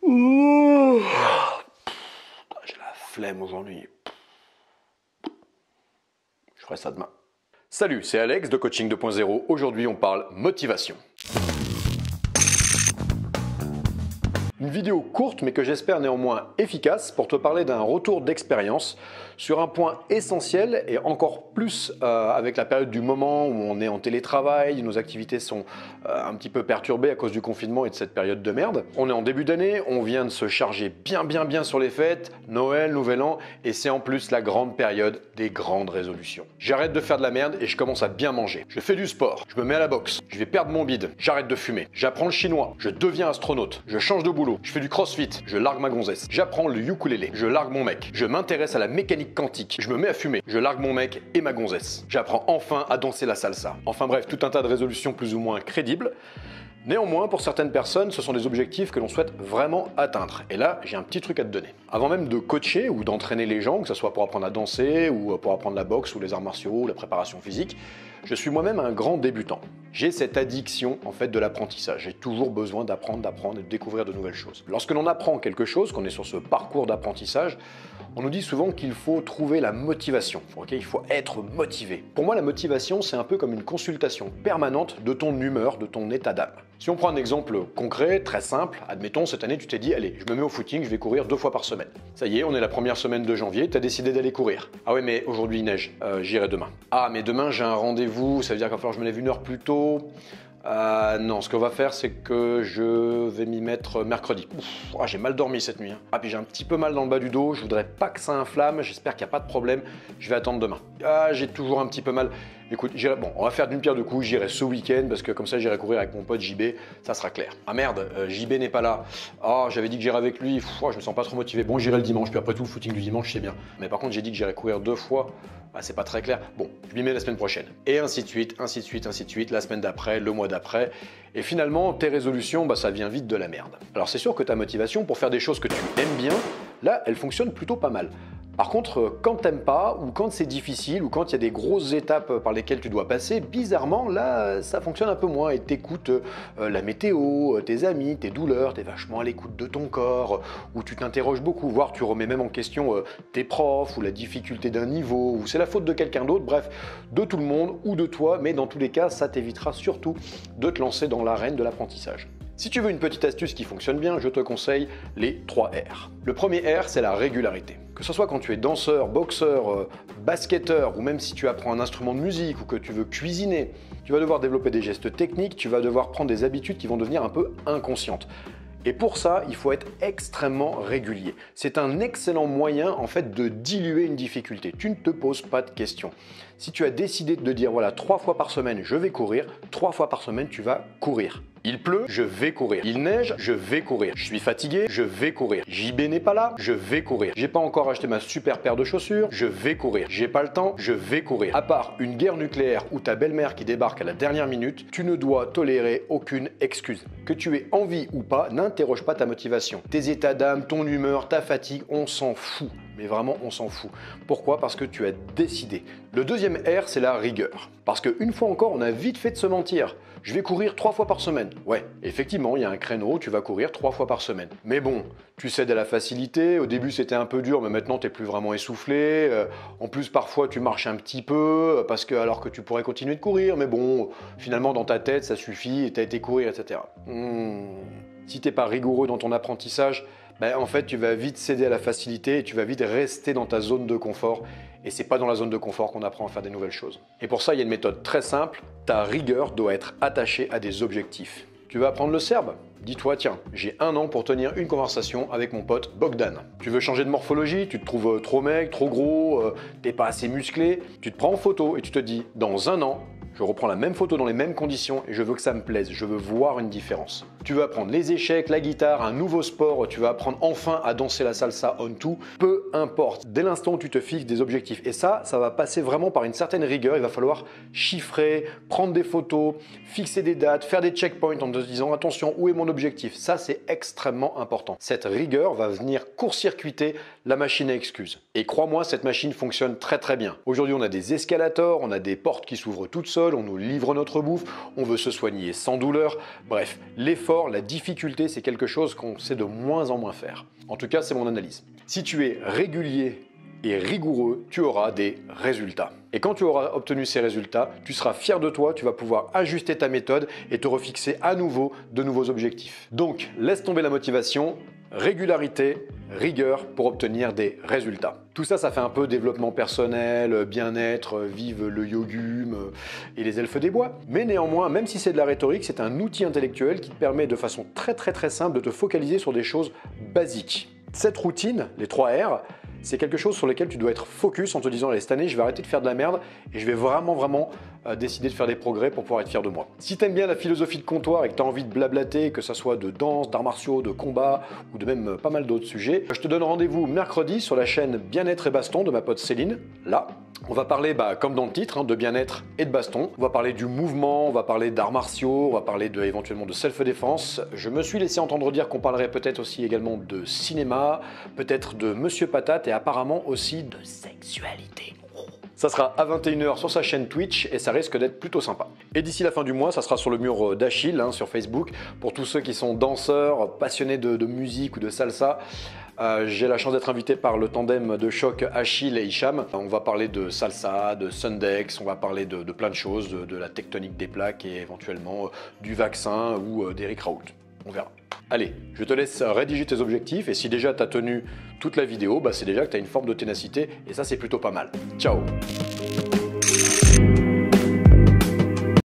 Ouh. J'ai la flemme aujourd'hui. Je ferai ça demain. Salut, c'est Alex de Coaching 2.0. Aujourd'hui, on parle motivation. Une vidéo courte mais que j'espère néanmoins efficace pour te parler d'un retour d'expérience sur un point essentiel et encore plus avec la période du moment où on est en télétravail, nos activités sont un petit peu perturbées à cause du confinement et de cette période de merde. On est en début d'année, on vient de se charger bien sur les fêtes, Noël, Nouvel An et c'est en plus la grande période des grandes résolutions. J'arrête de faire de la merde et je commence à bien manger. Je fais du sport, je me mets à la boxe, je vais perdre mon bide, j'arrête de fumer, j'apprends le chinois, je deviens astronaute, je change de boulot. Je fais du crossfit, je largue ma gonzesse. J'apprends le ukulélé, je largue mon mec. Je m'intéresse à la mécanique quantique, je me mets à fumer, je largue mon mec et ma gonzesse. J'apprends enfin à danser la salsa. Enfin bref, tout un tas de résolutions plus ou moins crédibles. Néanmoins, pour certaines personnes, ce sont des objectifs que l'on souhaite vraiment atteindre. Et là, j'ai un petit truc à te donner. Avant même de coacher ou d'entraîner les gens, que ce soit pour apprendre à danser ou pour apprendre la boxe ou les arts martiaux ou la préparation physique, je suis moi-même un grand débutant. J'ai cette addiction en fait de l'apprentissage. J'ai toujours besoin d'apprendre et de découvrir de nouvelles choses. Lorsque l'on apprend quelque chose, qu'on est sur ce parcours d'apprentissage, on nous dit souvent qu'il faut trouver la motivation. Il faut être motivé. Pour moi, la motivation, c'est un peu comme une consultation permanente de ton humeur, de ton état d'âme. Si on prend un exemple concret, très simple, admettons, cette année, tu t'es dit, allez, je me mets au footing, je vais courir 2 fois par semaine. Ça y est, on est la première semaine de janvier, tu as décidé d'aller courir. Ah ouais, mais aujourd'hui il neige, j'irai demain. Ah, mais demain j'ai un rendez-vous, ça veut dire qu'il va falloir que je me lève 1 heure plus tôt. Non, ce qu'on va faire, c'est que je vais m'y mettre mercredi. J'ai mal dormi cette nuit. Ah, puis j'ai un petit peu mal dans le bas du dos, je voudrais pas que ça inflamme, j'espère qu'il n'y a pas de problème, je vais attendre demain. Ah, j'ai toujours un petit peu mal. Écoute, on va faire d'une pierre deux coups, j'irai ce week-end parce que comme ça j'irai courir avec mon pote JB, ça sera clair. Ah merde, JB n'est pas là. Ah, j'avais dit que j'irais avec lui, je me sens pas trop motivé. Bon, j'irai le dimanche, puis après tout, le footing du dimanche, c'est bien. Mais par contre, j'ai dit que j'irais courir 2 fois. Ah, c'est pas très clair. Bon, je m'y mets la semaine prochaine. Et ainsi de suite, la semaine d'après, le mois d'après. Et finalement, tes résolutions, ça vient vite de la merde. Alors c'est sûr que ta motivation pour faire des choses que tu aimes bien, là, elle fonctionne plutôt pas mal. Par contre, quand t'aimes pas, ou quand c'est difficile, ou quand il y a des grosses étapes par lesquelles tu dois passer, bizarrement, là, ça fonctionne un peu moins. Et t'écoutes la météo, tes amis, tes douleurs, t'es vachement à l'écoute de ton corps, ou tu t'interroges beaucoup, voire tu remets même en question tes profs, ou la difficulté d'un niveau, ou c'est la faute de quelqu'un d'autre, bref, de tout le monde, ou de toi, mais dans tous les cas, ça t'évitera surtout de te lancer dans l'arène de l'apprentissage. Si tu veux une petite astuce qui fonctionne bien, je te conseille les 3 R. Le premier R, c'est la régularité. Que ce soit quand tu es danseur, boxeur, basketteur, ou même si tu apprends un instrument de musique ou que tu veux cuisiner, tu vas devoir développer des gestes techniques, tu vas devoir prendre des habitudes qui vont devenir un peu inconscientes. Et pour ça, il faut être extrêmement régulier. C'est un excellent moyen en fait de diluer une difficulté. Tu ne te poses pas de questions. Si tu as décidé de dire voilà 3 fois par semaine je vais courir, 3 fois par semaine tu vas courir. Il pleut, je vais courir. Il neige, je vais courir. Je suis fatigué, je vais courir. JB n'est pas là, je vais courir. J'ai pas encore acheté ma super paire de chaussures, je vais courir. J'ai pas le temps, je vais courir. À part une guerre nucléaire ou ta belle-mère qui débarque à la dernière minute, tu ne dois tolérer aucune excuse. Que tu aies envie ou pas, n'interroge pas ta motivation. Tes états d'âme, ton humeur, ta fatigue, on s'en fout. Mais vraiment, on s'en fout. Pourquoi? Parce que tu as décidé. Le deuxième R, c'est la rigueur. Parce qu'une fois encore, on a vite fait de se mentir. Je vais courir 3 fois par semaine. Ouais, effectivement, il y a un créneau, tu vas courir 3 fois par semaine. Mais bon, tu cèdes à la facilité. Au début, c'était un peu dur, mais maintenant, tu n'es plus vraiment essoufflé. En plus, parfois, tu marches un petit peu, alors que tu pourrais continuer de courir. Mais bon, finalement, dans ta tête, ça suffit, et tu as été courir, etc. Si tu n'es pas rigoureux dans ton apprentissage, en fait, tu vas vite céder à la facilité et tu vas vite rester dans ta zone de confort. Et c'est pas dans la zone de confort qu'on apprend à faire des nouvelles choses. Et pour ça, il y a une méthode très simple. Ta rigueur doit être attachée à des objectifs. Tu veux apprendre le serbe? Dis-toi, tiens, j'ai 1 an pour tenir une conversation avec mon pote Bogdan. Tu veux changer de morphologie? Tu te trouves trop maigre, trop gros, t'es pas assez musclé? Tu te prends en photo et tu te dis, dans 1 an, je reprends la même photo dans les mêmes conditions et je veux que ça me plaise, je veux voir une différence. Tu veux apprendre les échecs, la guitare, un nouveau sport, tu veux apprendre enfin à danser la salsa on tout, peu importe. Dès l'instant où tu te fixes des objectifs, et ça va passer vraiment par une certaine rigueur, il va falloir chiffrer, prendre des photos, fixer des dates, faire des checkpoints en te disant attention, où est mon objectif? Ça, c'est extrêmement important. Cette rigueur va venir court-circuiter la machine à excuses. Et crois-moi, cette machine fonctionne très très bien. Aujourd'hui, on a des escalators, on a des portes qui s'ouvrent toutes seules, seul, on nous livre notre bouffe, on veut se soigner sans douleur. Bref, l'effort, la difficulté, c'est quelque chose qu'on sait de moins en moins faire. En tout cas, c'est mon analyse. Si tu es régulier et rigoureux, tu auras des résultats. Et quand tu auras obtenu ces résultats, tu seras fier de toi, tu vas pouvoir ajuster ta méthode et te refixer à nouveau de nouveaux objectifs. Donc, laisse tomber la motivation, régularité, rigueur pour obtenir des résultats. Tout ça, ça fait un peu développement personnel, bien-être, vive le yogum et les elfes des bois. Mais néanmoins, même si c'est de la rhétorique, c'est un outil intellectuel qui te permet de façon très simple de te focaliser sur des choses basiques. Cette routine, les 3 R, c'est quelque chose sur lequel tu dois être focus en te disant allez, cette année je vais arrêter de faire de la merde et je vais vraiment décider de faire des progrès pour pouvoir être fier de moi. Si tu aimes bien la philosophie de comptoir et que tu as envie de blablater, que ce soit de danse, d'arts martiaux, de combat ou de même pas mal d'autres sujets, je te donne rendez-vous mercredi sur la chaîne Bien-être et Baston de ma pote Céline. Là, on va parler, comme dans le titre, de bien-être et de baston. On va parler du mouvement, on va parler d'arts martiaux, on va parler éventuellement de self-défense. Je me suis laissé entendre dire qu'on parlerait peut-être aussi également de cinéma, peut-être de Monsieur Patate et apparemment aussi de sexualité. Ça sera à 21h sur sa chaîne Twitch et ça risque d'être plutôt sympa. Et d'ici la fin du mois, ça sera sur le mur d'Achille sur Facebook. Pour tous ceux qui sont danseurs, passionnés de musique ou de salsa, j'ai la chance d'être invité par le tandem de choc Achille et Hicham. On va parler de salsa, de Sundex, on va parler de plein de choses, de la tectonique des plaques et éventuellement du vaccin ou d'Eric Raoult. On verra. Allez, je te laisse rédiger tes objectifs et si déjà tu as tenu toute la vidéo, c'est déjà que tu as une forme de ténacité et ça c'est plutôt pas mal. Ciao!